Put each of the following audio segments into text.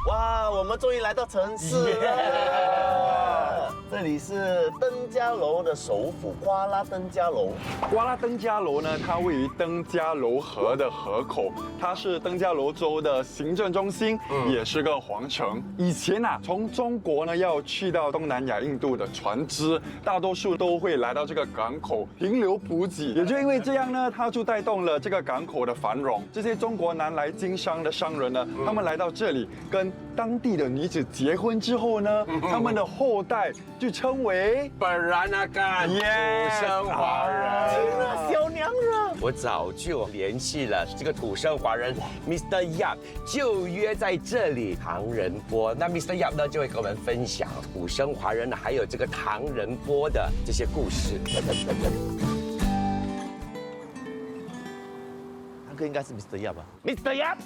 哇，我们终于来到城市了。这里是登嘉楼的首府瓜拉登嘉楼。瓜拉登嘉楼呢，它位于登嘉楼河的河口，它是登嘉楼州的行政中心，也是个皇城。以前啊，从中国呢要去到东南亚、印度的船只，大多数都会来到这个港口停留补给。也就因为这样呢，它就带动了这个港口的繁荣。这些中国南来经商的商人呢，他们来到这里跟当地的女子结婚之后呢，他们的后代就称为Peranakan 土生华人。小娘惹。我早就联系了这个土生华人 Mr. Yap， 就约在这里唐人波。那 Mr. Yap 呢就会跟我们分享土生华人还有这个唐人波的这些故事。这应该是 Mr. Yap 吧 Mr. Yap，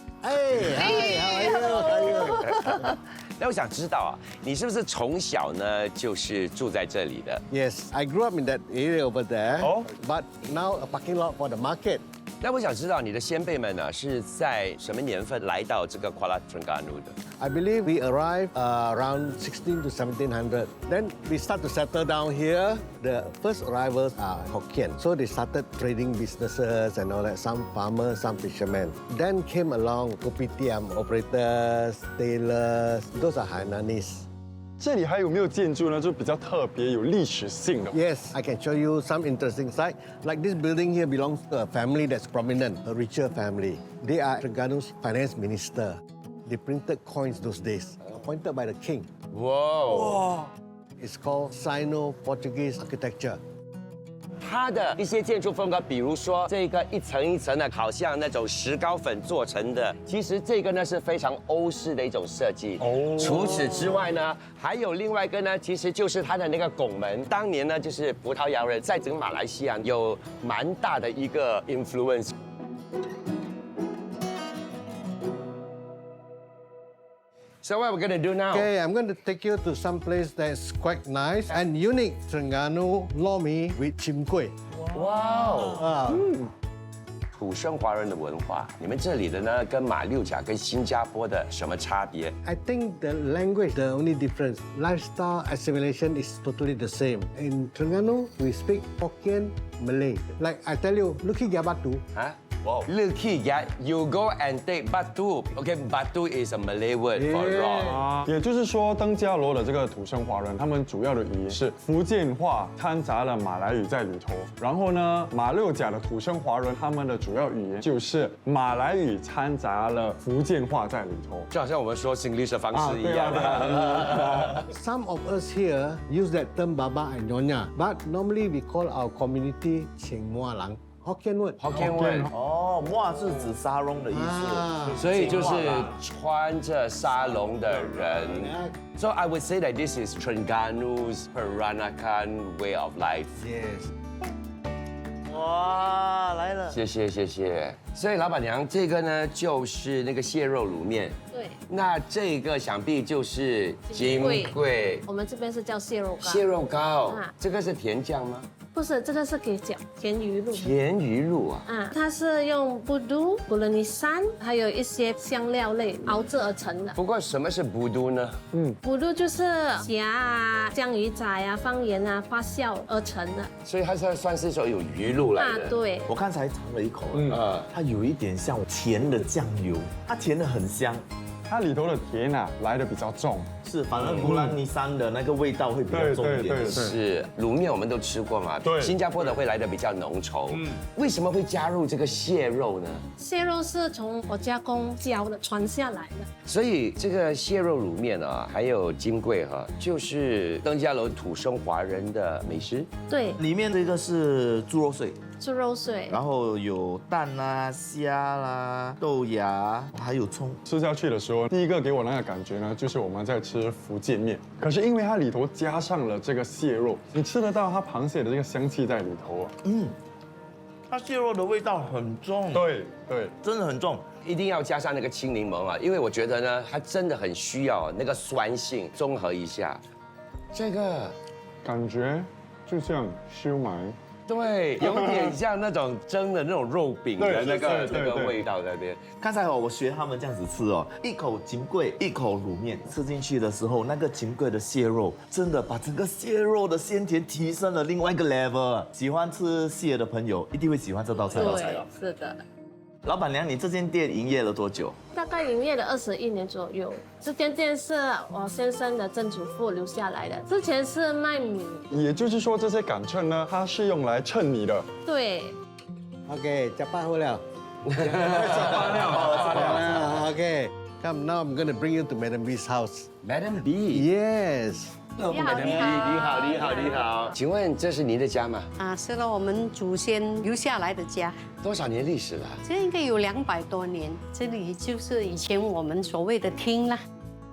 那我想知道啊，你是不是从小呢就是住在这里的？ Yes, I grew up in that area over there. Oh. But now a parking lot for the market. 那我想知道你的先辈们呢是在什么年份来到这个 Kuala Terengganu 的？ I believe we arrived around 16 to 1700. Then we start to settle down here. The first arrivals are Hokkien. So they started trading businesses and all that. Some farmers, some fishermen. Then came along kopitiam operators, tailors. Those are Hainanese. 这里还有没有建筑呢？就比较特别、有历史性的。 Yes, I can show you some interesting side. Like this building here belongs to a family that's prominent, a richer family. They are Terengganu finance minister. They printed coins those days, appointed by the king. 哇， It's called Sino-Portuguese architecture. 它的一些建筑风格，比如说这个一层一层的，好像那种石膏粉做成的。其实这个呢是非常欧式的一种设计。哦。除此之外呢，还有另外一个呢，其实就是它的那个拱门。当年呢，就是葡萄牙人在整个马来西亚有蛮大的一个 influence。So what we're gonna do now? Okay, I'm going to take you to some place that's quite nice and unique. Terengganu lomi with chim kueh. 哇哦！ Ah. 土生华人的文化，你们这里的呢，跟马六甲、跟新加坡的什么差别？ I think the language, the only difference, lifestyle assimilation is totally the same. In Terengganu, we speak Hokkien, Malay. Like I tell you, Luki Gabatu. 啊？哇 ！Lucky ya, you go and take batu. Okay, batu is a Malay word for rock. 也就是说，登嘉楼的这个土生华人，他们主要的语言是福建话，掺杂了马来语在里头。然后呢，马六甲的土生华人，他们的主要语言就是马来语掺杂了福建话在里头，就好像我们说 Singlish 的方式一样。Some of us here use that term Baba and Nyonya, but normally we call our community Cheng Mua Lang. Hokkien word. Hokkien word，哦，哇是指沙龙的意思。所以就是穿着沙龙的人。So I would say that this is Trengganu Peranakan way of life. Yes. 哇，来了。谢谢谢谢。所以老板娘，这个呢就是那个蟹肉卤面。对，那这个想必就是金贵我们这边是叫蟹肉糕。蟹肉糕啊，这个是甜酱吗？不是，这个是给讲甜鱼露。甜鱼露啊。它是用布都、布伦尼山，还有一些香料类熬制而成的。不过什么是布都呢？布都就是虾啊、酱鱼仔啊、放盐啊发酵而成的。所以它算是说有鱼露来的。对。我刚才尝了一口，它有一点像甜的酱油，它甜的很香。它里头的甜啊来的比较重。是，反而布兰尼山的那个味道会比较重一点。对是卤面我们都吃过嘛，对新加坡的会来的比较浓稠。为什么会加入这个蟹肉呢？蟹肉是从我家公教的传下来的。所以这个蟹肉卤面啊，还有金贵哈，就是登嘉楼土生华人的美食。对，里面这个是猪肉碎，猪肉碎，然后有蛋啦、虾啦、豆芽，还有葱。吃下去的时候，第一个给我那个感觉呢，就是我们在吃福建面，可是因为它里头加上了这个蟹肉，你吃得到它螃蟹的这个香气在里头啊。它蟹肉的味道很重，对，真的很重。一定要加上那个青柠檬啊，因为我觉得呢，它真的很需要那个酸性综合一下。这个感觉就像烧麦。对，有点像那种蒸的那种肉饼的那个味道在那边。刚才我学他们这样子吃哦，一口金贵，一口卤面，吃进去的时候，那个金贵的蟹肉真的把整个蟹肉的鲜甜提升了另外一个 level。喜欢吃蟹的朋友一定会喜欢这道菜哦。对，是的。老板娘，你这间店营业了多久？大概营业了21年左右。这间店是我先生的曾祖父留下来的，之前是卖米。也就是说，这些杆秤呢，它是用来称米的。对。OK， 吃饱了。OK, come now. I'm going to bring you to Madam B's house. Madam B， Yes. 你好，你好。请问这是您的家吗？啊，是了，我们祖先留下来的家，多少年历史了？这应该有200多年。这里就是以前我们所谓的厅啦。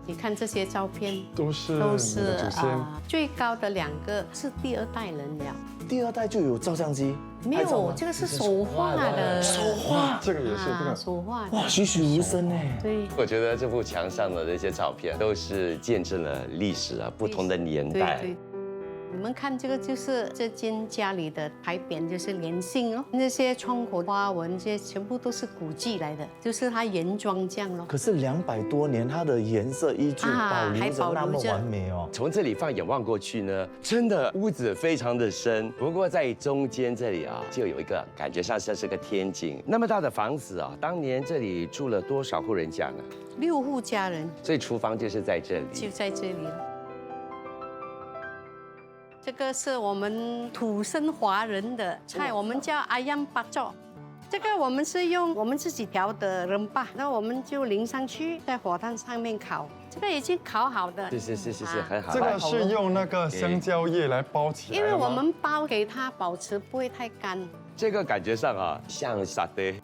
你看这些照片，都是你的祖先。最高的2个是第2代人了。第2代就有照相机？没有，这个是手画的。手画，这个也是这个手画。哇，栩栩如生哎。对。我觉得这幅墙上的这些照片都是见证了历史啊，不同的年代。对。你们看这个就是这间家里的牌匾，就是联姓哦。那些窗口花纹，这些全部都是古迹来的，就是它原装这样咯。可是200多年，它的颜色依旧保留着那么完美哦。从这里放眼望过去呢，真的屋子非常的深。不过在中间这里啊，就有一个感觉上像是个天井。那么大的房子啊，当年这里住了多少户人家呢？6户家人。所以厨房就是在这里。就在这里了。这个是我们土生华人的菜，我们叫阿央巴作。这个我们是用我们自己调的人巴，那我们就淋上去，在火炭上面烤。这个已经烤好的，是，很好。这个是用那个香蕉叶来包起来的吗？因为我们包给它保持不会太干。这个感觉上啊，像沙爹。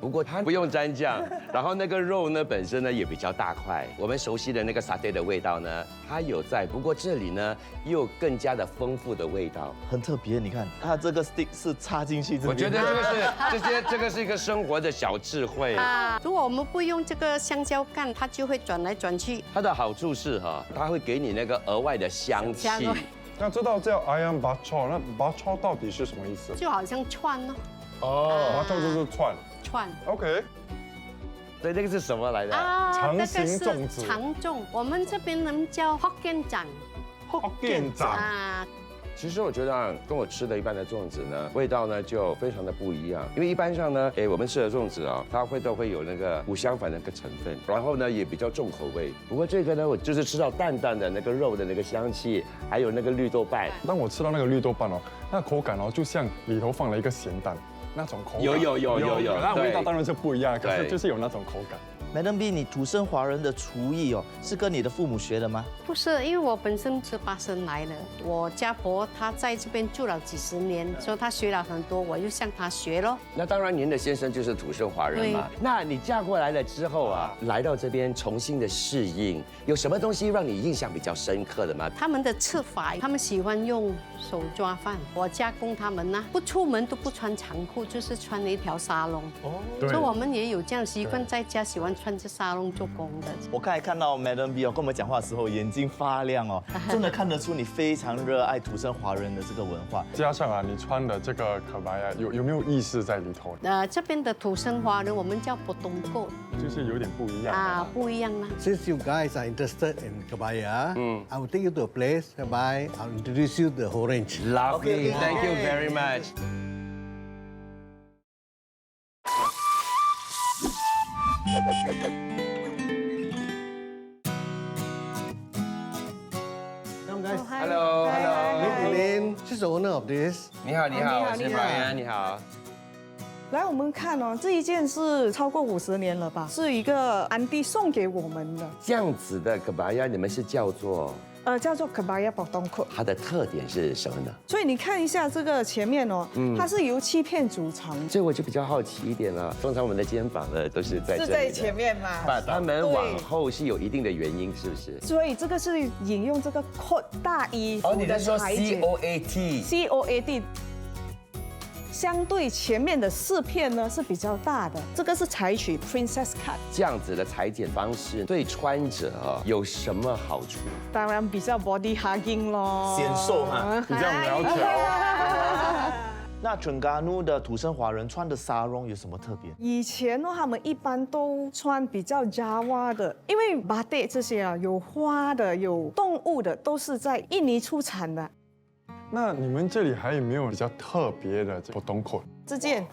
不过它不用蘸酱，然后那个肉呢本身呢也比较大块，我们熟悉的那个沙爹的味道呢，它有在，不过这里呢又更加的丰富的味道，很特别。你看它这个 stick 是插进去，我觉得这个是一个生活的小智慧啊。如果我们不用这个香蕉干，它就会转来转去。它的好处是哈，它会给你那个额外的香气。那这道叫 ayam bacor， 那 bacor 到底是什么意思？就好像串哦。bacor 就是串。OK， 对，那个是什么来的？长形粽子。长粽，我们这边人叫福建掌。福建掌啊。其实我觉得啊，跟我吃的一般的粽子呢，味道呢就非常的不一样。因为一般上呢，我们吃的粽子啊，它都会有那个五香粉那个成分，然后呢也比较重口味。不过这个呢，我就是吃到淡淡的那个肉的那个香气，还有那个绿豆瓣。当我吃到那个绿豆瓣哦，那口感哦，就像里头放了一个咸蛋。那种口感有，那味道当然是不一样，可是就是有那种口感。Madam B， 你土生华人的厨艺哦，是跟你的父母学的吗？不是，因为我本身是8生来的，我家婆她在这边住了几10年，所以她学了很多，我就向她学咯。那当然，您的先生就是土生华人嘛。那你嫁过来了之后啊，来到这边重新的适应，有什么东西让你印象比较深刻的吗？他们的吃法，他们喜欢用手抓饭，我加工他们呢，不出门都不穿长裤，就是穿了一条纱笼。所以我们也有这样习惯，在家喜欢穿着纱笼做工的。我刚才看到 Madam B 哦，跟我们讲话的时候眼睛发亮哦，真的看得出你非常热爱土生华人的这个文化。加上啊，你穿的这个可白啊，有没有意思在里头？这边的土生华人我们叫不东过，就是有点不一样啊，不一样啦。Since you guys are interested in kebaya, I will take you to a place whereby I'll introduce you the whole range. Lovely, thank you very much. Hello. Miss Elaine, she's the owner of this. 你好，我是 Brian，你好。来，我们看哦，这一件是超过50年了吧？是一个安迪送给我们的。这样子的 kebaya 你们是叫做？叫做 kebaya potongkut。它的特点是什么呢？所以你看一下这个前面哦，它是由7片组成。这我就比较好奇一点了。通常我们的肩膀呢都是在这里，是在前面嘛？把它们往后是有一定的原因，是不是？所以这个是引用这个 coat 大衣服的裁剪。COAT。相对前面的4片呢是比较大的，这个是采取 princess cut 这样子的裁剪方式，对穿着有什么好处？当然比较 body hugging 咯，显瘦哈，比较苗条。那全嘎努的土生华人穿的纱绒有什么特别？以前呢，他们一般都穿比较 Java 的，因为batik这些啊，有花的、有动物的，都是在印尼出产的。那你们这里还有没有比较特别的这个洞口？这件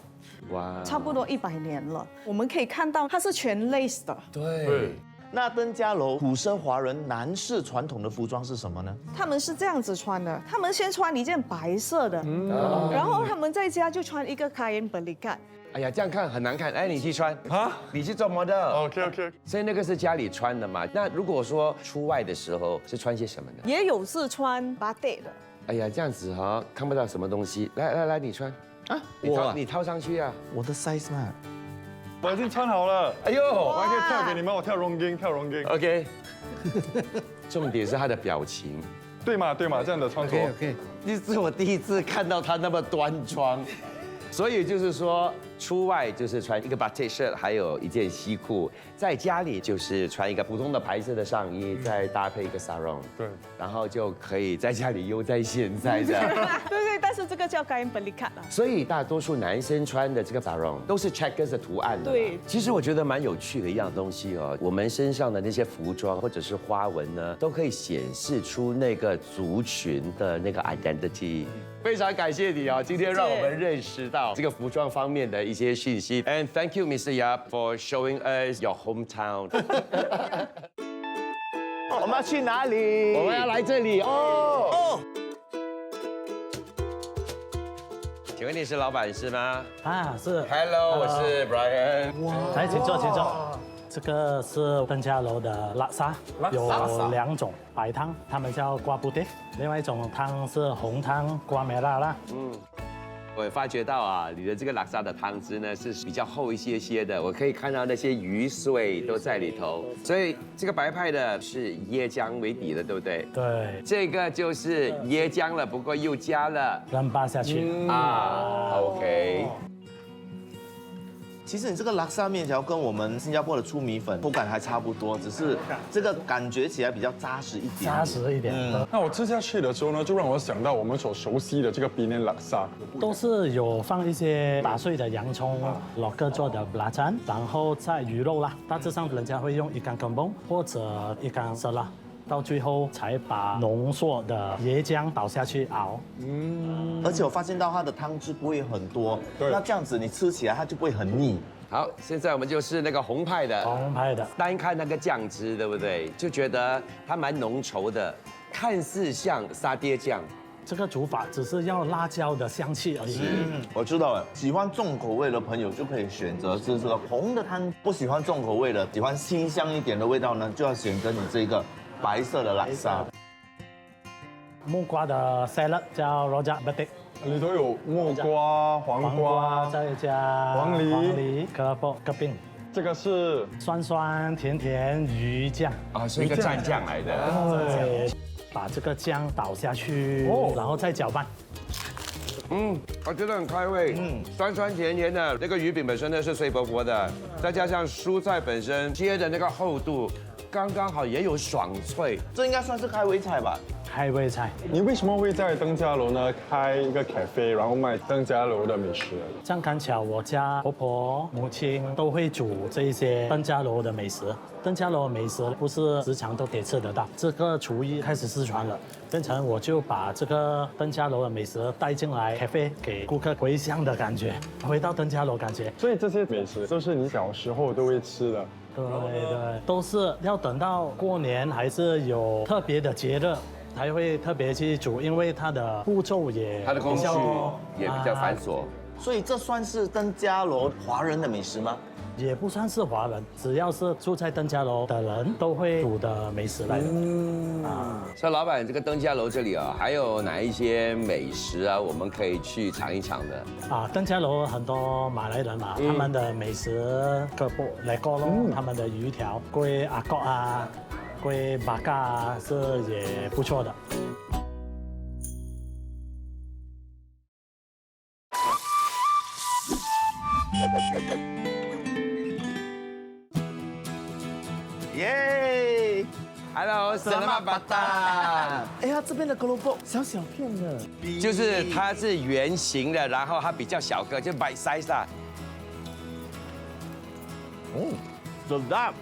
哇，差不多100年了，我们可以看到它是全 lace 的。对，那登嘉楼土生华人男士传统的服装是什么呢？他们是这样子穿的，他们先穿一件白色的，然后他们在家就穿一个 kain belikat。哎呀，这样看很难看。哎，你去穿啊？你去做模特。OK， 所以那个是家里穿的嘛？那如果说出外的时候是穿些什么呢？也有是穿 batik 的。哎呀，这样子哈，看不到什么东西。来，你穿啊，你套上去啊。我的 size 嘛。我已经穿好了。哎呦，我还可以跳给你们，我跳 Ronging。 OK， 重点是他的表情。对嘛，这样的穿着。OK。这是我第一次看到他那么端庄，所以就是说，出外就是穿一个 batik shirt，还有一件西裤；在家里就是穿一个普通的白色的上衣，再搭配一个 sarong， 对，然后就可以在家里悠哉现在的。对，但是这个叫 kain belikat 啊。所以大多数男生穿的这个 sarong 都是 checkers 的图案的。对，其实我觉得蛮有趣的一样东西哦。我们身上的那些服装或者是花纹呢，都可以显示出那个族群的那个 identity。非常感谢你啊，今天让我们认识到这个服装方面的一些讯息。And thank you, Mr. Yap, for showing us your hometown. 我们要去哪里？我们要来这里哦。请问你是老板是吗啊，是。 ？Hello， 我是 Brian。来，请坐，请坐。这个是登嘉楼的拉沙，有2种白汤，他们叫瓜布丁，另外一种汤是红汤瓜梅拉啦。我发觉到啊，你的这个拉萨的汤汁呢是比较厚一些的，我可以看到那些鱼水都在里头，所以这个白派的是椰浆为底的，对不对？对，这个就是椰浆了，不过又加了扔巴下去。啊 ，OK。其实你这个拉萨面条跟我们新加坡的粗米粉口感还差不多，只是这个感觉起来比较扎实一点。扎实一点。那我吃下去的时候呢，就让我想到我们所熟悉的这个Penang Laksa。都是有放一些打碎的洋葱、老哥做的belacan，然后再鱼肉啦。大致上人家会用一干根崩或者一干色拉。到最后才把浓缩的椰浆倒下去熬。而且我发现到它的汤汁不会很多，对那这样子你吃起来它就不会很腻。好，现在我们就是那个红派的，红派的，单看那个酱汁，对不对？就觉得它蛮浓稠的，看似像沙爹酱。这个煮法只是要辣椒的香气而已。我知道了，喜欢重口味的朋友就可以选择吃这个红的汤，不喜欢重口味的，喜欢清香一点的味道呢，就要选择你这个白色的拉萨。木瓜的 salad 叫 rojak batik， 里头有木瓜、黄瓜，再加黄梨、可乐个冰，这个是酸酸甜甜鱼酱啊，是一个蘸酱来的。对，把这个酱倒下去，然后再搅拌。我觉得很开胃，酸酸甜甜的。那个鱼饼本身呢是脆薄薄的，再加上蔬菜本身切的那个厚度刚刚好，也有爽脆。这应该算是开胃菜吧？开胃菜。你为什么会在登嘉楼呢开一个 cafe， 然后卖登嘉楼的美食？这样刚巧我家婆婆、母亲都会煮这一些登嘉楼的美食。登嘉楼的美食不是时常都可以吃得到，这个厨艺开始失传了，变成我就把这个登嘉楼的美食带进来 cafe， 给顾客回乡的感觉，回到登嘉楼感觉。所以这些美食都是你小时候都会吃的。对，都是要等到过年还是有特别的节日才会特别去煮，因为它的步骤也它的工序比较也比较繁琐。所以这算是登嘉楼华人的美食吗？也不算是华人，只要是住在登嘉楼的人都会煮的美食来的。所以老板，这个登嘉楼这里啊，还有哪一些美食啊，我们可以去尝一尝的？登嘉楼很多马来人嘛，他们的美食各不来过咯，他们的鱼条、龟阿角啊、龟巴嘎啊是也不错的。耶！ Hello， Selamat Datang。哎呀，这边的 Global 小小片的，就是它是圆形的，然后它比较小个，就 bite size 啦。哦，sedap。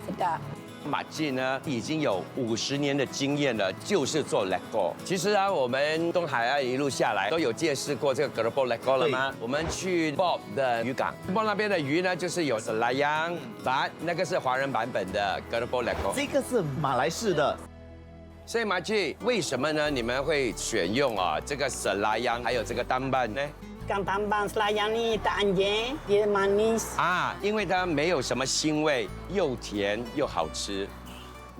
马季呢已经有50年的经验了，就是做 Lego。其实啊，我们东海岸一路下来都有见识过这个 Global Lego 了吗？我们去 Bob 的渔港 ，Bob 那边的鱼呢，就是有selayang、版，那个是华人版本的 Global Lego。这个是马来式的。所以马季，为什么呢？你们会选用这个selayang还有这个单瓣呢？ Ikan tambang selayang ni tak anjing, dia manis. 啊，因为它没有什么腥味，又甜又好吃。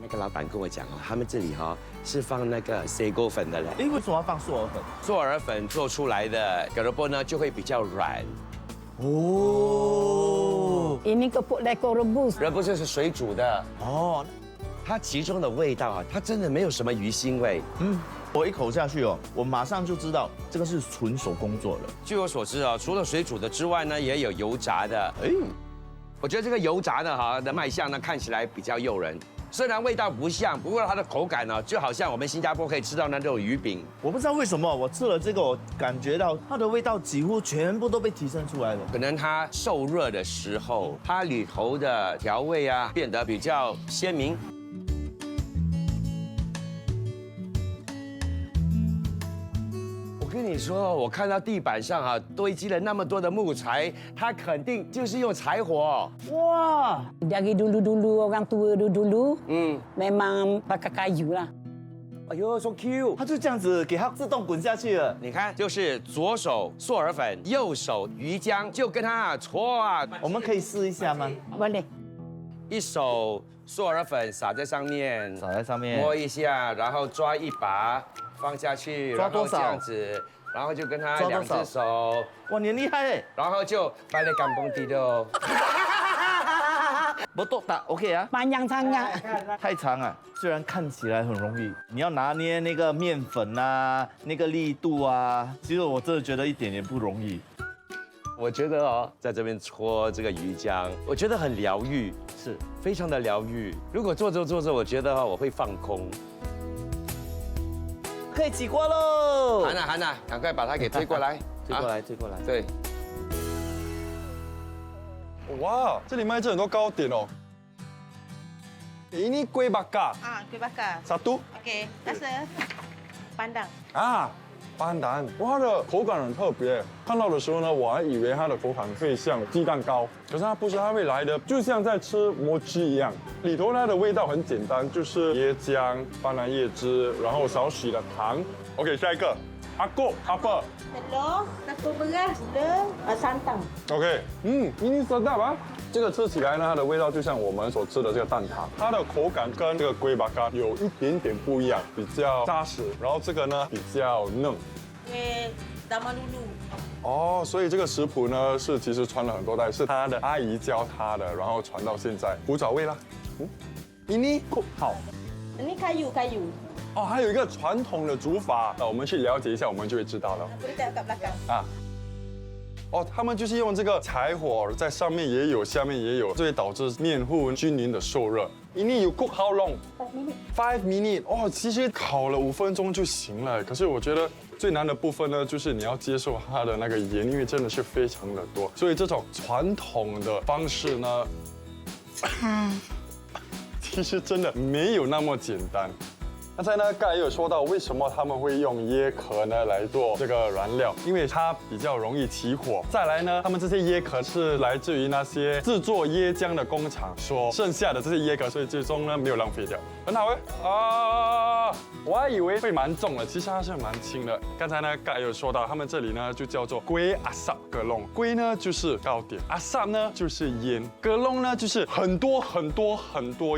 那个老板跟我讲他们这里是放那个 sago 粉的嘞。哎，为什么要放素尔粉？素尔粉做出来的 keropok 呢就会比较软。哦， Ini kepuk lekor rebus. 人不是水煮的，哦，它其中的味道它真的没有什么鱼腥味。我一口下去我马上就知道这个是纯手工做的。据我所知除了水煮的之外呢，也有油炸的。我觉得这个油炸的卖相呢看起来比较诱人。 虽然味道不像，不过它的口感呢，就好像我们新加坡可以吃到那种鱼饼。我不知道为什么我吃了这个，我感觉到它的味道几乎全部都被提升出来了。可能它受热的时候，它里头的调味变得比较鲜明。我跟你说，我看到地板上堆积了那么多的木材，它肯定就是用柴火。哇！ Dari dulu-dulu orang tua dulu-dulu, memang pakai kayu lah. 哎呦，so cute！ 它就这样子给它自动滚下去了。你看，就是左手素尔粉，右手鱼浆，就跟它搓我们可以试一下吗？ Boleh. 一手素尔粉撒在上面，撒在上面，摸一下，然后抓一把放下去，抓多少然后这样子，然后就跟它2抓多少只手，哇，你很厉害哎！然后就摆在干蹦迪的。不多打 OK 啊， Panjang sangat. 太长啊。虽然看起来很容易，你要拿捏那个面粉啊，那个力度啊，其实我真的觉得一点也不容易。我觉得在这边搓这个鱼浆，我觉得很疗愈，是非常的疗愈。如果做着做着，我觉得我会放空。可以起锅喽！韩娜，赶快把它给推过来，推过来，推过来。对。 哇，这里卖这很多糕点哦。Ini kue bakar. Kue bakar. Satu. Okey, rasa pandang. 啊，斑蛋，哇，它的口感很特别。看到的时候呢，我还以为它的口感会像鸡蛋糕，可是它不是，它会来的就像在吃摩鸡一样。里头它的味道很简单，就是椰浆、斑斓叶汁，然后少许的糖。OK， 下一个，阿哥apa？ Telur, satu beras dan santan. OK，ini sedap 啊。这个吃起来呢，它的味道就像我们所吃的这个蛋挞，它的口感跟这个龟巴嘎有一点点不一样，比较扎实，然后这个呢比较嫩。 Kue zaman dulu. 哦，所以这个食谱呢是其实传了很多代，是他的阿姨教他的，然后传到现在，古早味啦。ini 好。 Ini kayu. 哦，还有一个传统的煮法，那我们去了解一下，我们就会知道了。 Boleh tengok kat belakang. 啊。哦，他们就是用这个柴火，在上面也有，下面也有，这会导致面糊均匀的受热。Ini you cook how long? 5 minutes。哦，其实烤了5分钟就行了。可是我觉得最难的部分呢，就是你要接受它的那个盐，因为真的是非常的多。所以这种传统的方式呢，其实真的没有那么简单。 刚才呢，刚才也有说到，为什么他们会用椰壳呢来做这个燃料？因为它比较容易起火。再来呢，他们这些椰壳是来自于那些制作椰浆的工厂所剩下的这些椰壳，所以最终呢没有浪费掉，很好哎啊！我还以为会蛮重的，其实它是蛮轻的。刚才呢，刚才有说到，他们这里呢就叫做龟阿萨格隆，龟呢就是糕点，阿萨呢就是烟，格隆呢就是很多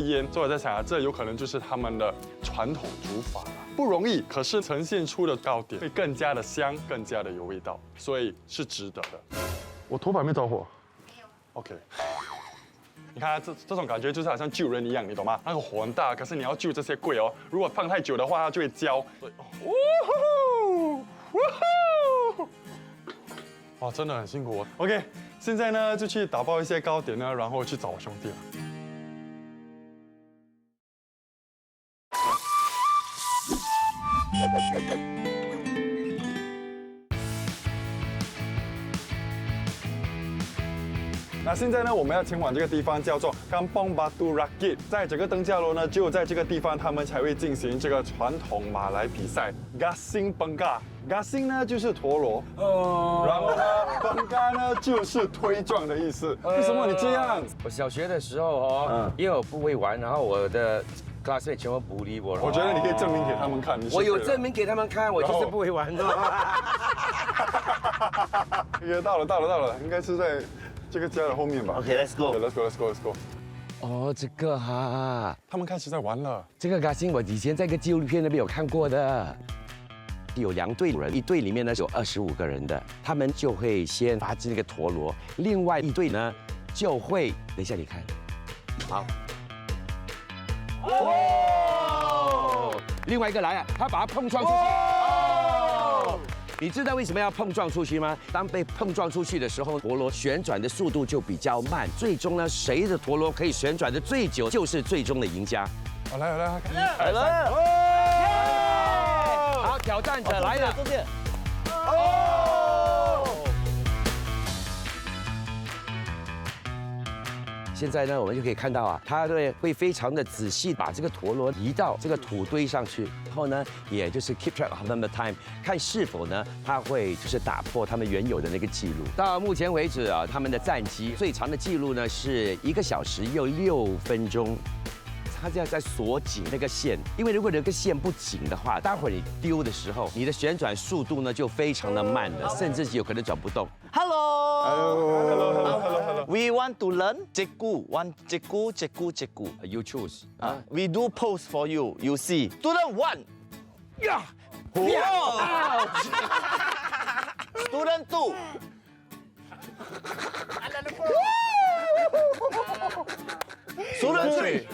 烟。所以我在想这有可能就是他们的传统 煮法不容易，可是呈现出的糕点会更加的香，更加的有味道，所以是值得的。我头发没着火，没有。OK， 你看这种感觉就是好像救人一样，你懂吗？那个火很大，可是你要救这些贵哦，如果放太久的话，它就会焦。哇，真的很辛苦哦。OK， 现在呢就去打包一些糕点呢，然后去找我兄弟了。那现在呢，我们要前往这个地方叫做Kampong Batu Rakit，在整个登嘉楼呢，只有在这个地方他们才会进行这个传统马来比赛 Gasing Bengkar。Gasing 呢就是陀螺，然后呢 Bengkar 呢就是推撞的意思。为什么你这样？我小学的时候哦，因为我不会玩，然后我的 classmate 全部鼓励我。我觉得你可以证明给他们看。我有证明给他们看，我就是不会玩的。到了，应该是在这个家的后面吧。 OK，let's go。Let's go。哦，这个哈，他们开始在玩了。这个 Gasing 我以前在一个纪录片那边有看过的。有2队人，一队里面呢有25个人的，他们就会先发这个陀螺，另外一队呢就会，等一下你看，好，哦，另外一个来啊，他把它碰撞出去。哦，你知道为什么要碰撞出去吗？当被碰撞出去的时候，陀螺旋转的速度就比较慢，最终呢，谁的陀螺可以旋转的最久，就是最终的赢家。好，来了。好，挑战者来了。现在呢，我们就可以看到啊，他会非常的仔细把这个陀螺移到这个土堆上去，然后呢，也就是 keep track of the time， 看是否呢，他会就是打破他们原有的那个记录。到目前为止啊，他们的战绩最长的记录呢是1个小时又6分钟。它这样在锁紧那个线，因为如果那个线不紧的话，待会儿你丢的时候，你的旋转速度呢就非常的慢了，甚至有可能转不动。Hello。We want to learn Jeku. One Jeku. You choose. We do pose for you. You see. Student 1. Yeah. Student 2. Student 3.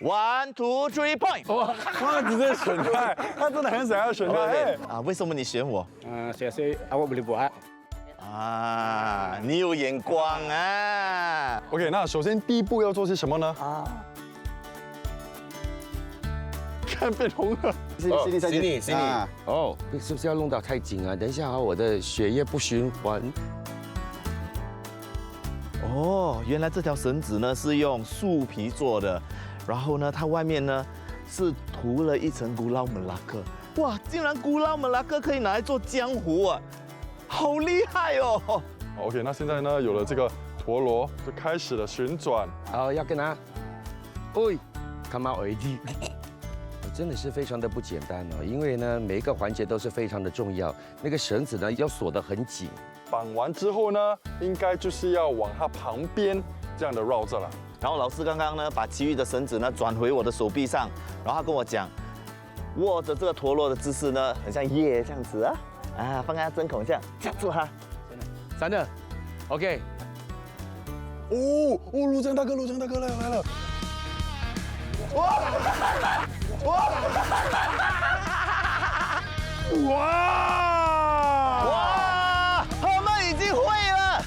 One, 2, 3 point. 哇，直接选他，他真的很想要选他。为什么你选我？saya rasa awak boleh buat. 你有眼光啊。OK， 那首先第一步要做些什么呢？看变红了。心里。哦，是不是要弄到太紧啊？等一下啊，我的血液不循环。哦，原来这条绳子呢是用树皮做的，然后呢，它外面呢是涂了一层古老门拉克。哇，竟然古老门拉克可以拿来做浆糊啊，好厉害哦 ！OK， 那现在呢，有了这个陀螺，就开始了旋转。好，要跟它，喂 ，come out already。真的是非常的不简单哦，因为呢，每一个环节都是非常的重要。那个绳子呢要锁得很紧。绑完之后呢，应该就是要往它旁边这样的绕着了。然后老师刚刚呢把其余的绳子呢转回我的手臂上，然后他跟我讲，握着这个陀螺的姿势呢，很像耶这样子啊，放在针孔这样夹住它。3、2 ，OK。陆江大哥来了！哇！何曼已经会了。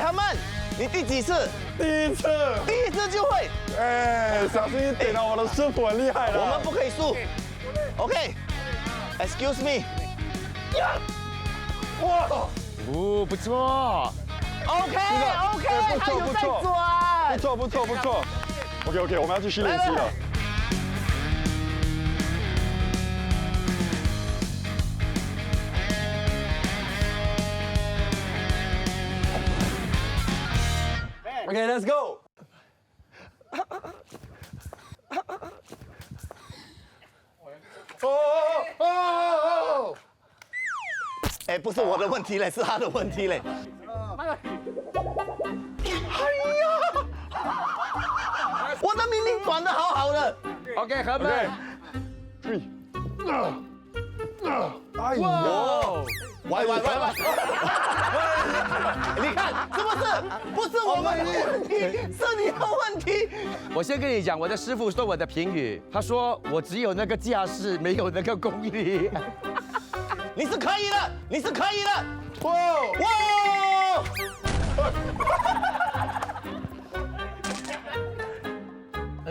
何曼，你第几次？第一次就会。小心一点哦，我的师傅很厉害的。我们不可以输。OK。Excuse me。哇！不错。OK，不错。OK， 我们要继续练习了。OK，let's go。不是我的问题嘞，是他的问题嘞。我的明明转得好好的。OK， 何曼。哎呦！喂！你看是不是我们的问题，是你的问题。我先跟你讲，我的师傅说我的评语，他说我只有那个架势，没有那个功力。你是可以的。哇！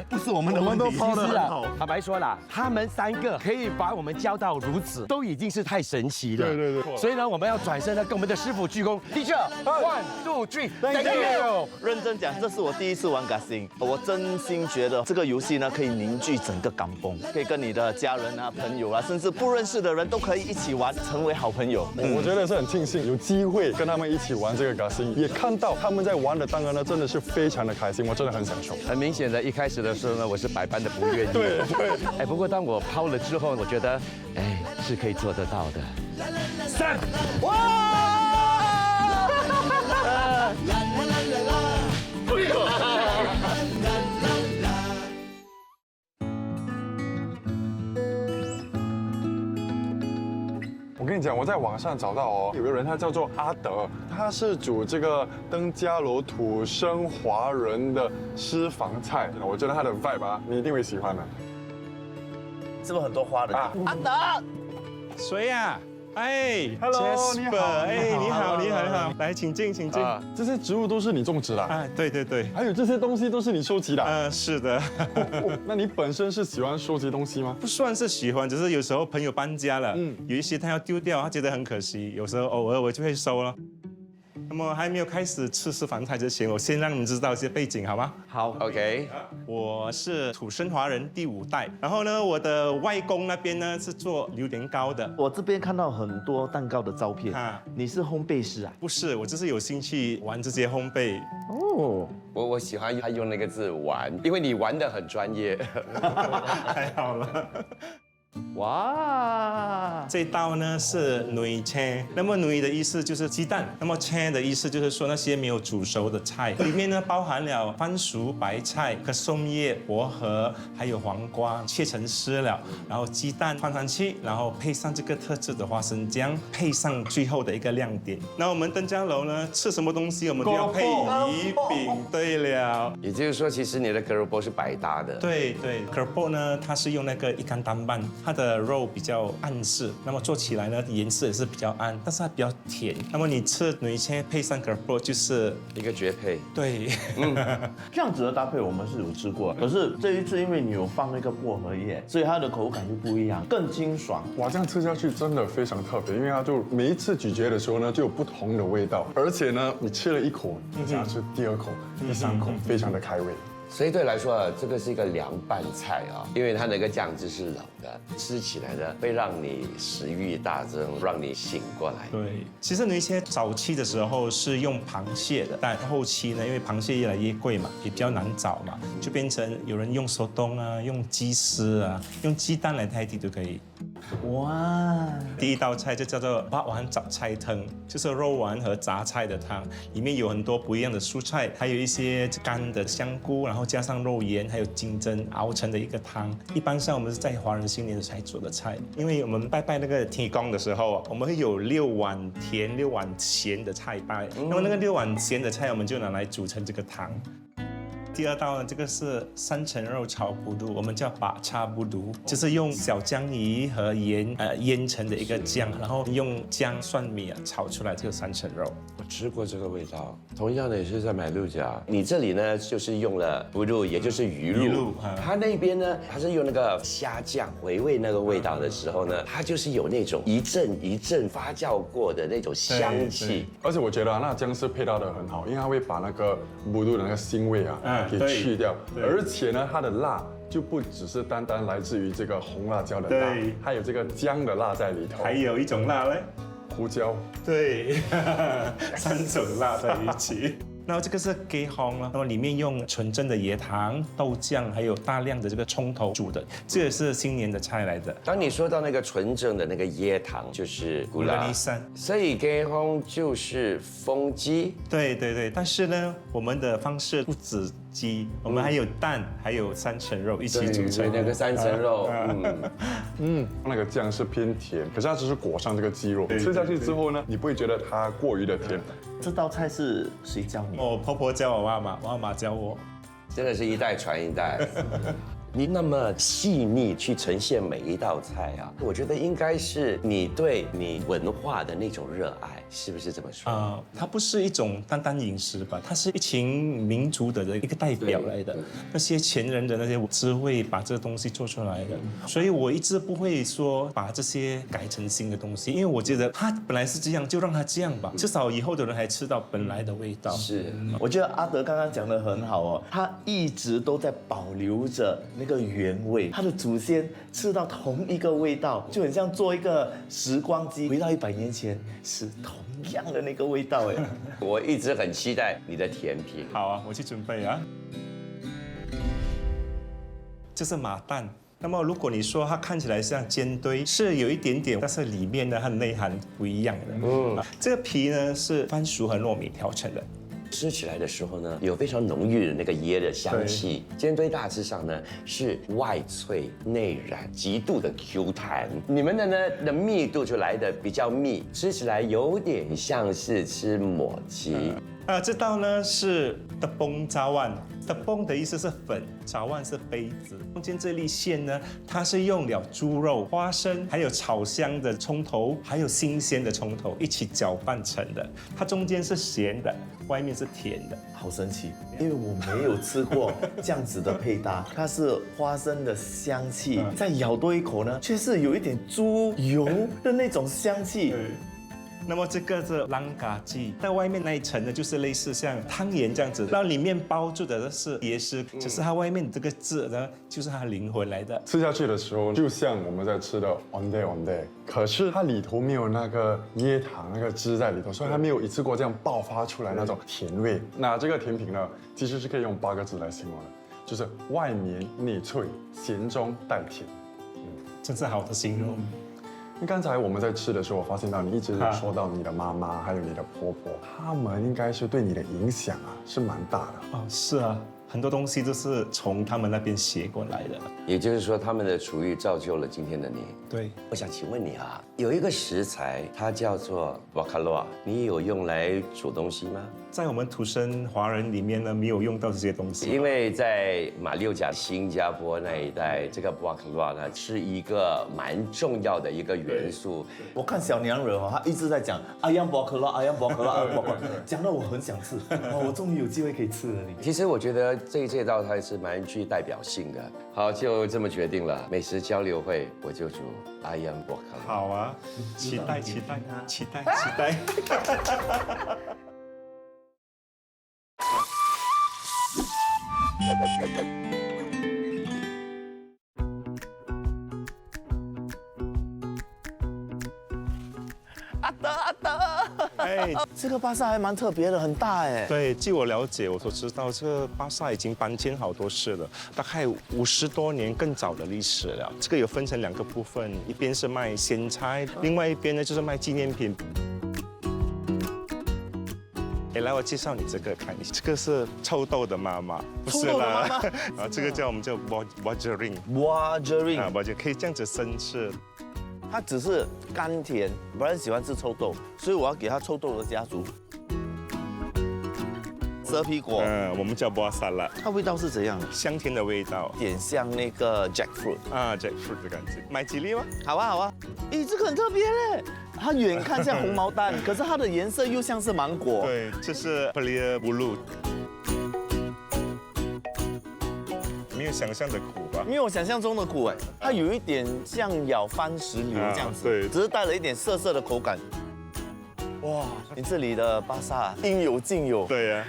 不输。是我们的问题。其实啊，坦白说啦，他们3个可以把我们教到如此，都已经是太神奇了。对。所以呢，我们要转身呢，跟我们的师傅鞠躬。Teacher， 1、2、3，Thank you。认真讲，这是我第一次玩 Gasing， 我真心觉得这个游戏呢，可以凝聚整个港崩，可以跟你的家人啊、朋友啊，甚至不认识的人都可以一起玩，成为好朋友。我觉得是很庆幸有机会跟他们一起玩这个 Gasing， 也看到他们在玩的当然呢，真的是非常的开心，我真的很享受。很明显的，一开始的时候呢，我是百般的不愿意。对。哎，不过当我抛了之后，我觉得，哎，是可以做得到的。3，哇！我跟你讲，我在网上找到有个人，他叫做阿德，他是煮这个登嘉楼土生华人的私房菜。我觉得他的 vibe 啊，你一定会喜欢的。是不是很多花的？阿德，谁呀？哎 ，Hello， 你好，哎，你好，来，请进。这些植物都是你种植的啊？对，还有这些东西都是你收集的？是的。那你本身是喜欢收集东西吗？不算是喜欢，只是有时候朋友搬家了，有一些他要丢掉，他觉得很可惜，有时候偶尔我就会收了。那么还没有开始吃私房菜之前，我先让你们知道一些背景，好吗？好 ，OK。我是土生华人第5代，然后呢，我的外公那边呢是做榴莲糕的。我这边看到很多蛋糕的照片你是烘焙师啊？不是，我就是有兴趣玩这些烘焙。哦，我喜欢他用那个字玩，因为你玩得很专业。太好了。哇，这道呢是女青，那么女的意思就是鸡蛋，那么青的意思就是说那些没有煮熟的菜，里面呢包含了番薯、白菜、和松叶、薄荷，还有黄瓜切成丝了，然后鸡蛋放上去，然后配上这个特制的花生酱，配上最后的一个亮点。那我们登嘉楼呢吃什么东西我们都要配鱼饼。对了，也就是说，其实你的 keropok 是百搭的。对，keropok 呢它是用那个一干单拌。它的肉比较暗色，那么做起来呢颜色也是比较暗，但是它比较甜。那么你吃女青配上 keropok 就是一个绝配。对，这样子的搭配我们是有吃过，可是这一次因为你有放那个薄荷叶，所以它的口感就不一样，更清爽。哇，这样吃下去真的非常特别，因为它就每一次咀嚼的时候呢就有不同的味道，而且呢你吃了1口，你想吃第2口、第3口，非常的开胃。所以对来说啊，这个是一个凉拌菜啊，因为它那个酱汁是冷的，吃起来呢会让你食欲大增，让你醒过来。对，其实那些早期的时候是用螃蟹的，但后期呢，因为螃蟹越来越贵嘛，也比较难找嘛，就变成有人用手动啊，用鸡丝啊，用鸡蛋来代替都可以。哇，第1道菜就叫做八丸杂菜汤，就是肉丸和杂菜的汤，里面有很多不一样的蔬菜，还有一些干的香菇，然后加上肉盐，还有金针熬成的一个汤。一般上我们是在华人新年才做的菜，因为我们拜那个天公的时候，我们会有6碗甜6碗咸的菜拜，那么那个6碗咸的菜我们就拿来煮成这个汤。第2道呢，这个是3层肉炒布肚，我们叫把叉布肚，就是用小姜鱼和盐腌成的一个酱，然后用姜蒜米炒出来这个3层肉。我吃过这个味道，同样的也是在买鹿甲，你这里呢就是用了布肚，也就是鱼露，它那边呢它是用那个虾酱回味那个味道的时候呢，它就是有那种一阵一阵发酵过的那种香气。而且我觉得那姜丝配搭的很好，因为它会把那个布肚的那个腥味给去掉，而且呢，它的辣就不只是单单来自于这个红辣椒的辣，还有这个姜的辣在里头。还有一种辣嘞，胡椒。对，3种辣在一起。然后这个是鸡烘了，那么里面用纯正的椰糖、豆酱，还有大量的这个葱头煮的，这也是新年的菜来的。当你说到那个纯正的那个椰糖，就是古拉尼山，所以鸡烘就是风鸡。对，但是呢，我们的方式不止鸡，我们还有蛋，还有3层肉一起组成。那个3层肉，那个酱是偏甜，可是它只是裹上这个鸡肉，吃下去之后呢，你不会觉得它过于的甜。这道菜是谁教你？婆婆教我妈妈，我妈妈教我。真的是一代传一代。你那么细腻去呈现每一道菜啊，我觉得应该是你对你文化的那种热爱，是不是这么说？它不是一种单单饮食吧，它是一群民族的一个代表来的。那些前人的那些智慧把这个东西做出来的，所以我一直不会说把这些改成新的东西，因为我觉得它本来是这样，就让它这样吧，至少以后的人还吃到本来的味道。是，我觉得阿德刚刚讲得很好哦，他一直都在保留着那个原味，他的祖先吃到同一个味道，就很像做一个时光机，回到100年前是同样的那个味道哎。我一直很期待你的甜品。好啊，我去准备啊。这是马蛋。那么如果你说它看起来像煎堆，是有一点点，但是里面呢，它的内涵不一样的。这个皮呢是番薯和糯米调成的。吃起来的时候呢，有非常浓郁的那个椰的香气。煎堆大致上呢是外脆内软，极度的 Q 弹。你们的呢的密度就来的比较密，吃起来有点像是吃抹鸡。这道呢是tepung cawan。tepung 的意思是粉，cawan是杯子。中间这粒馅呢，它是用了猪肉、花生，还有炒香的葱头，还有新鲜的葱头一起搅拌成的。它中间是咸的，外面是甜的。好神奇，因为我没有吃过这样子的配搭，它是花生的香气，再咬多一口呢，却是有一点猪油的那种香气。那么这个是朗嘎鸡，在外面那一层呢，就是类似像汤圆这样子，然后里面包住的是椰丝，只是它外面这个字呢，就是它灵魂来的。吃下去的时候，就像我们在吃的 onde， 可是它里头没有那个椰糖那个汁在里头，所以它没有一次过这样爆发出来那种甜味。那这个甜品呢，其实是可以用8个字来形容的，就是外绵内脆，咸中带甜。真是好的形容。刚才我们在吃的时候，我发现到你一直说到你的妈妈还有你的婆婆，他们应该是对你的影响是蛮大的。是啊，很多东西都是从他们那边学过来的。也就是说，他们的厨艺造就了今天的你。对，我想请问你有一个食材，它叫做 Bacalhau， 你有用来煮东西吗？在我们土生华人里面呢，没有用到这些东西。因为在马六甲、新加坡那一带，这个 Bacalhau 呢是一个蛮重要的一个元素。我看小娘惹她一直在讲ayam Bacalhau，ayam Bacalhau，讲到我很想吃。我终于有机会可以吃了你。其实我觉得这道菜是蛮具代表性的。好，就这么决定了，美食交流会我就煮ayam Bacalhau。好啊，期待。阿德，这个巴萨还蛮特别的，很大哎。对，据我了解，我所知道，这个巴萨已经搬迁好多次了，大概50多年更早的历史了。这个有分成2个部分，一边是卖鲜菜，另外一边呢就是卖纪念品。来，我介绍你这个，看你这个是臭豆的妈妈，不是啦。然后这个我们叫 Margarine， 可以这样子生吃。它只是甘甜，不然喜欢吃臭豆，所以我要给它臭豆的家族。蛇皮果，我们叫 buah salad， 它味道是怎样？香甜的味道，点像那个 jackfruit jackfruit 的感觉。买几粒吗？好啊。咦，这个很特别嘞，它远看像红毛丹，可是它的颜色又像是芒果。对，这是 pelia bulu。没有想象的苦吧？没有我想象中的苦哎，它有一点像咬番石榴这样子，对，只是带了一点涩涩的口感。哇，你这里的巴萨应有尽有。对呀。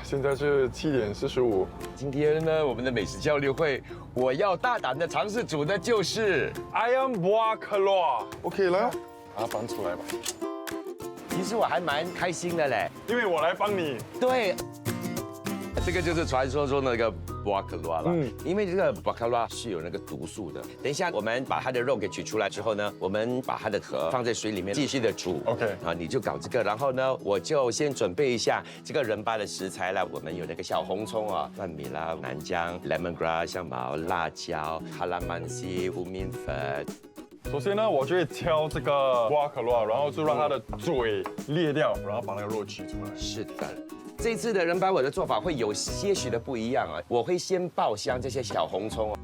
现在是7点45。今天呢，我们的美食交流会，我要大胆的尝试煮的就是 ayam Bacalhau。OK， 来，把它搬出来吧。其实我还蛮开心的嘞，因为我来帮你。对。这个就是传说中的那个 Bacalhau 了，因为这个 Bacalhau 是有那个毒素的。等一下我们把它的肉给取出来之后呢，我们把它的壳放在水里面继续的煮。OK， 你就搞这个，然后呢，我就先准备一下这个仁巴的食材了。我们有那个小红葱蒜米啦、南姜、lemongrass、香茅、辣椒、哈拉曼西、胡面粉。首先呢，我就会挑这个 Bacalhau， 然后就让它的嘴裂掉，然后把那个肉取出来。是的。这一次的人巴我的做法会有些许的不一样啊，我会先爆香这些小红葱。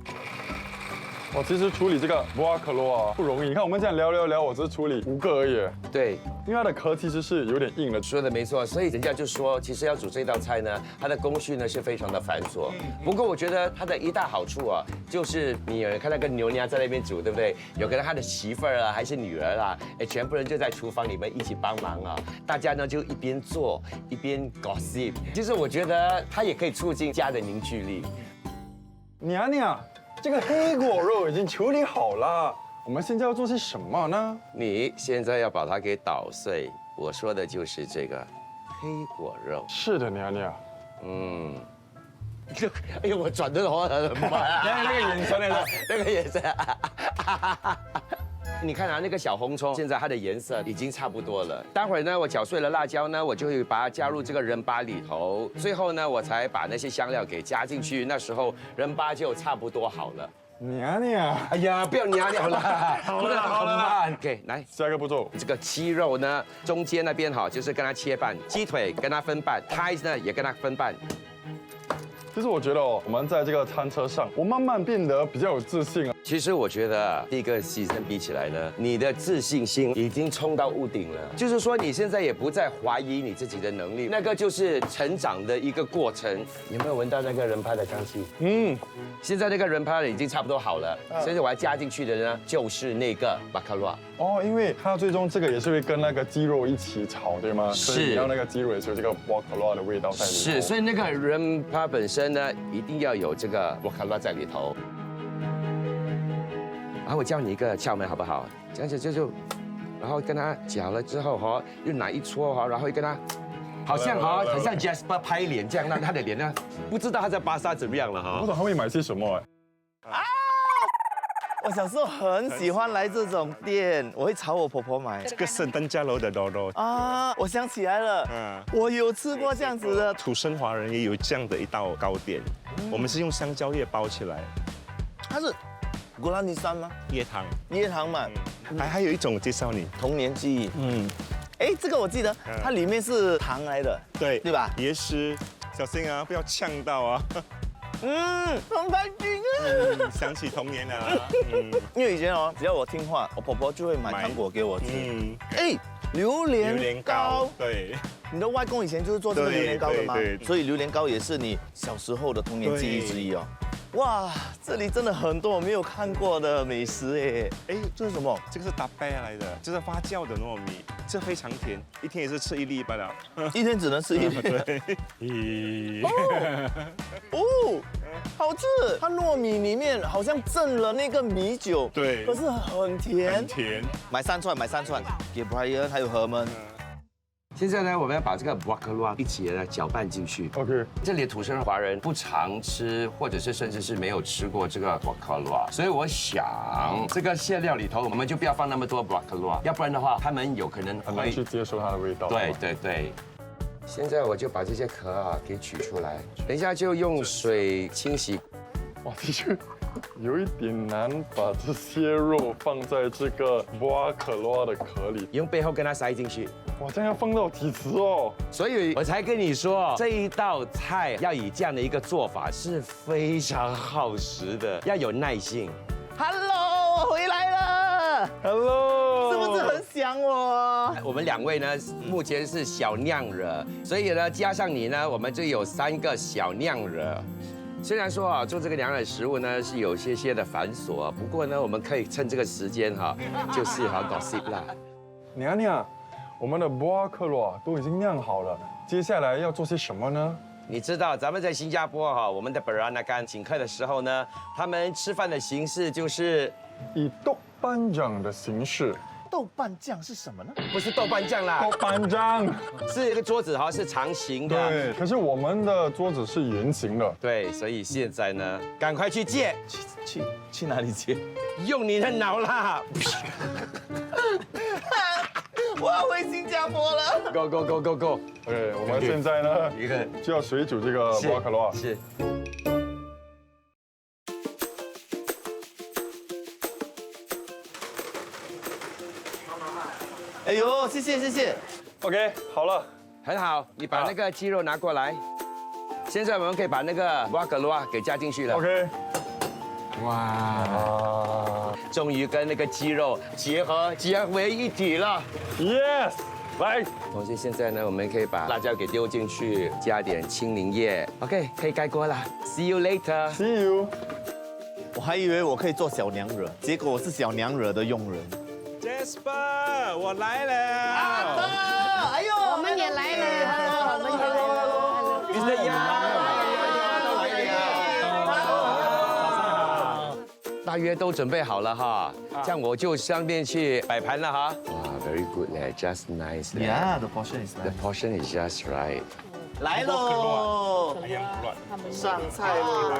我其实处理这个布拉克罗啊不容易，你看我们这样聊，我只是处理5个而已。对，因为它的壳其实是有点硬的。说的没错，所以人家就说，其实要煮这道菜呢，它的工序呢是非常的繁琐。不过我觉得它的一大好处啊，就是你看那个牛娘在那边煮，对不对？有个他的媳妇儿啊，还是女儿啊，哎，全部人就在厨房里面一起帮忙啊，大家呢就一边做一边 gossip。其实我觉得它也可以促进家的凝聚力。娘，这个黑果肉已经处理好了，我们现在要做些什么呢？你现在要把它给捣碎，我说的就是这个黑果肉。是的，娘。嗯。哎呦，我转的话很慢。那个眼神，那个眼神。你看啊，那个小红葱，现在它的颜色已经差不多了。待会儿呢，我搅碎了辣椒呢，我就会把它加入这个仁巴里头。最后呢，我才把那些香料给加进去。那时候仁巴就差不多好了。娘，哎呀，不要娘了，好了。OK， 来下一个步骤，这个鸡肉呢，中间那边哈，就是跟它切半，鸡腿跟它分半 ，thighs 呢也跟它分半。其实我觉得哦，我们在这个餐车上，我慢慢变得比较有自信了。其实我觉得第一个season比起来呢，你的自信心已经冲到屋顶了。就是说你现在也不再怀疑你自己的能力，那个就是成长的一个过程。有没有闻到那个人拍的香气？现在那个人拍的已经差不多好了，所以我要加进去的呢就是那个巴卡罗。哦，因为它最终这个也是会跟那个鸡肉一起炒，对吗？是。所以你要那个鸡肉也是有这个巴卡罗的味道在里头。是，所以那个人它本身呢，一定要有这个巴卡罗在里头。然后我教你一个窍门好不好？这样子就，然后跟他搅了之后哈，又拿一撮哈，然后跟他，好像哈，很像 Jasper 拍脸这样，让他的脸呢，不知道他在巴萨怎么样了哈。不知道他会买些什么哎。我小时候很喜欢来这种店，我会朝我婆婆买。这个是登嘉楼的肉肉啊，我想起来了，我有吃过这样子的。土生华人也有这样的一道糕点，我们是用香蕉叶包起来。它是古拉尼山吗？椰糖嘛。还有一种介绍你童年记忆。哎，这个我记得，它里面是糖来的，对吧？椰丝，小心啊，不要呛到啊。很开心啊！想起童年了。因为以前哦，只要我听话，我婆婆就会买糖果给我吃。哎，榴莲糕，对。你的外公以前就是做这个榴莲糕的吗？所以榴莲糕也是你小时候的童年记忆之一哦。哇，这里真的很多我没有看过的美食哎！这是什么？这个是打贝来的，这是发酵的糯米，这非常甜，一天也是吃1粒罢了。一天只能吃1粒。对。哦，好吃！它糯米里面好像浸了那个米酒，对，可是很甜。很甜。买3串，给 Brian 还有何们。现在呢，我们要把这个巴卡罗一起呢搅拌进去。OK。这里的土生华人不常吃，或者是甚至是没有吃过这个巴卡罗，所以我想这个馅料里头，我们就不要放那么多巴卡罗，要不然的话，他们有可能很难去接受它的味道。对。现在我就把这些壳啊给取出来，等一下就用水清洗。哇，的确有一点难把这些肉放在这个巴卡罗的壳里，用背后跟它塞进去。哇，这样要放到几次哦？所以我才跟你说，这一道菜要以这样的一个做法是非常耗时的，要有耐性。Hello， 我回来了。Hello， 是不是很想我？我们2位呢，目前是小酿惹，所以呢，加上你呢，我们就有3个小酿惹。虽然说啊，做这个娘惹食物呢是有些的繁琐，不过呢，我们可以趁这个时间哈，就是好gossip啦。娘，我们的巴卡罗都已经酿好了，接下来要做些什么呢？你知道咱们在新加坡哈，我们的 Peranakan 请客的时候呢，他们吃饭的形式就是以豆瓣酱的形式。豆瓣酱是什么呢？不是豆瓣酱啦，豆瓣酱是一个桌子哈，是长形的。对，可是我们的桌子是圆形的。对，所以现在呢，赶快去借，去哪里借？用你的脑啦！我要回新加坡了。Go。对，我们现在呢就要水煮这个巴卡罗。是。哎呦，谢谢。OK， 好了，很好，你把那个鸡肉拿过来。现在我们可以把那个瓦格罗给加进去了。 OK。 哇，终于跟那个鸡肉结为一体了。 Yes， 来。同时现在呢，我们可以把辣椒给丢进去，加点青柠叶。OK， 可以盖锅了。See you later。 See you。我还以为我可以做小娘惹，结果我是小娘惹的佣人。 Jasper， 我来了。哎呦，我们也来了，我们也来了。Mr. Yang。 大约都准备好了哈，这样我就上面去摆盘了哈。哇 ，very good 嘞 ，just nice 嘞。 Yeah, the portion is The nice. portion is just right。 来喽，上菜喽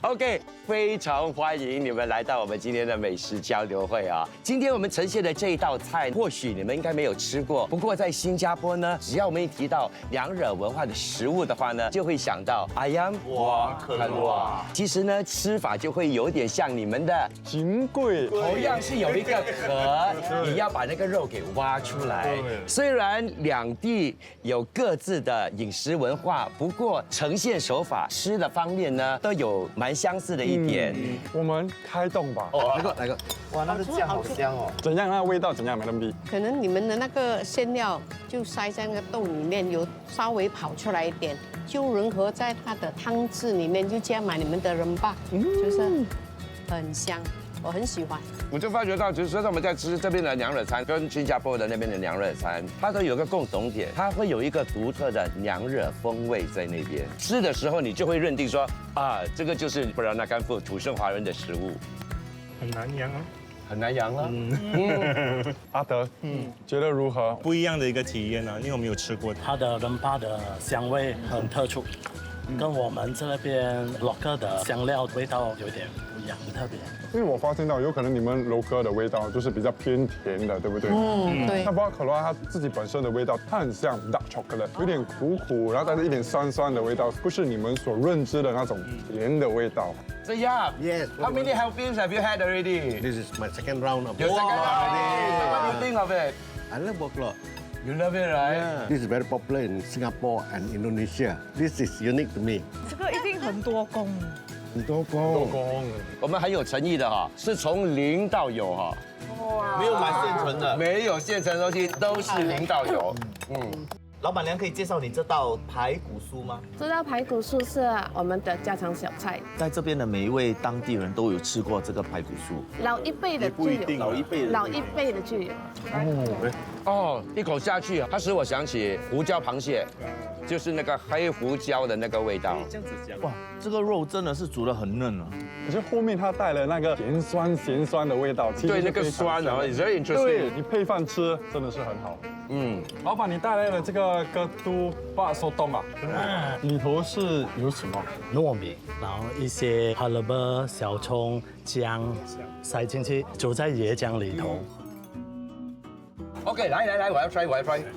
，OK， 非常欢迎你们来到我们今天的美食交流会啊！今天我们呈现的这一道菜，或许你们应该没有吃过，不过在新加坡呢，只要我们一提到娘惹文化的食物的话呢，就会想到ayam buah keluar。其实呢，吃法就会有点像你们的金贵，同样是有一个壳，你要把那个肉给挖出来。虽然两地有各自的饮食文化，不过呈现手法、吃的方面呢，都有蛮相似的一点。我们开动吧。来个，哇，那个酱好香哦。怎样？那个味道怎样，Madam B？可能你们的那个馅料就塞在那个洞里面，有稍微跑出来一点，就融合在它的汤汁里面，就加满你们的仁巴，就是很香，我很喜欢。我就发觉到，其实我们在吃这边的娘惹餐，跟新加坡的那边的娘惹餐，它都有个共同点，它会有一个独特的娘惹风味在那边。吃的时候，你就会认定说，啊，这个就是布拉纳干富土生华人的食物。很难养啊。 很难养了。阿德，觉得如何？不一样的一个体验啊，因为我没有吃过。它的仁巴的香味很特殊，跟我们这边 local 的香料味道有点不一样，很特别。因为我发现到有可能你们楼哥的味道就是比较偏甜的，对不对？对那巴可罗它自己本身的味道，它很像 dark chocolate， 有点苦，然后带着一点酸的味道，不是你们所认知的那种甜的味道。So yeah. Yes. How many helpings have you had already? This is my second round of. Your second round. What do you think of it? I love boklo. You love it, right? This is very popular in Singapore and Indonesia. This is unique to me. 这个一定很多工。很多工。我们很有诚意的哈，是从零到有哈。没有买现成的，没有现成东西，都是零到有。老板娘可以介绍你这道排骨酥吗？这道排骨酥是我们的家常小菜，在这边的每一位当地人都有吃过这个排骨酥，老一辈的就有，老一辈的就有。哦，一口下去，它使我想起胡椒螃蟹，就是那个黑胡椒的那个味道。这样子讲。哇，这个肉真的是煮得很嫩啊。可是后面它带了那个咸酸的味道，其实对，那个酸啊，it's very interesting。对你配饭吃真的是很好。老板，你带来了这个格都巴索冻啊，里头是有什么？糯米，然后一些 herb 小葱、姜塞进去，煮在椰浆里头。OK， 来，我要 try。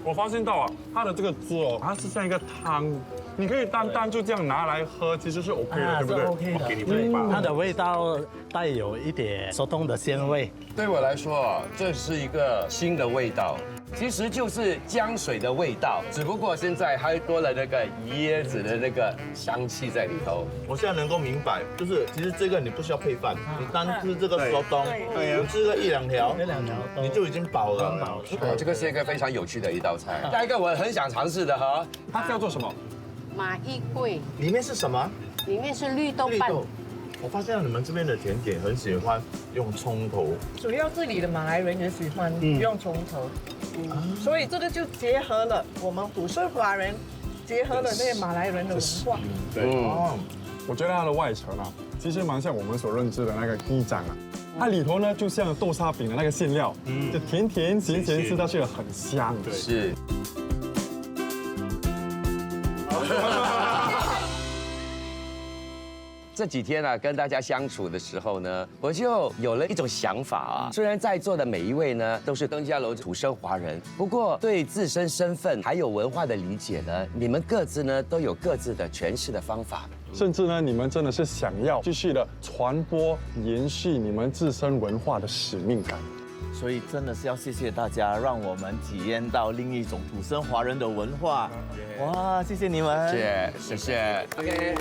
我发现到啊，它的这个汁哦，它是像一个汤，你可以单就这样拿来喝，其实是 OK 的，对不对？ OK 的，它的味道带有一点手动的鲜味。对我来说，这是一个新的味道，其实就是姜水的味道，只不过现在还多了那个椰子的那个香气在里头。我现在能够明白，就是其实这个你不需要配饭，你单吃这个手冬，你吃个一两条，你就已经饱了。这个是一个非常有趣的一道菜。下一个我很想尝试的哈，它叫做什么？马玉桂，里面是什么？里面是绿豆瓣。我发现你们这边的甜点很喜欢用葱头，主要这里的马来人也喜欢用葱头，所以这个就结合了我们土生华人，结合了那个马来人的文化。我觉得它的外层啊，其实蛮像我们所认知的那个鸡掌啊。它里头呢，就像豆沙饼的那个馅料，就甜甜咸咸，吃下去很香。是。这几天啊，跟大家相处的时候呢，我就有了一种想法啊。虽然在座的每一位呢都是登嘉楼土生华人，不过对自身身份还有文化的理解呢，你们各自呢都有各自的诠释的方法。甚至呢，你们真的是想要继续的传播、延续你们自身文化的使命感。所以真的是要谢谢大家，让我们体验到另一种土生华人的文化。哇，谢谢你们，谢谢。OK，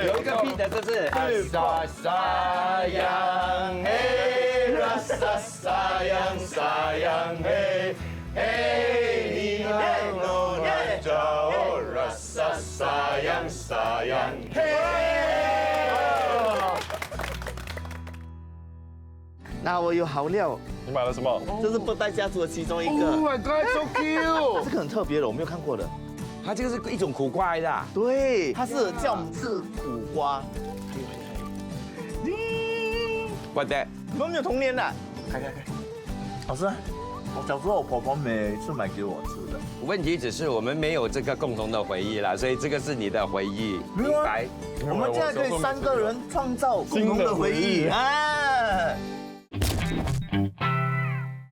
有一个 beat 的，这是。Rasa sayang hey, rasa sayang sayang hey, hey nona jauh, rasa sayang sayang hey。那我有好料，你买了什么？这是布袋家族的其中一个。Oh my god, so cute！ 这个很特别的，我没有看过的。它这个是一种苦瓜来的。对，它是叫苦瓜。What that？ 你们没有童年的？开。老师，我小时候我婆婆每次买给我吃的。问题只是我们没有这个共同的回忆啦，所以这个是你的回忆。明白？我们现在可以3个人创造共同的回忆啊！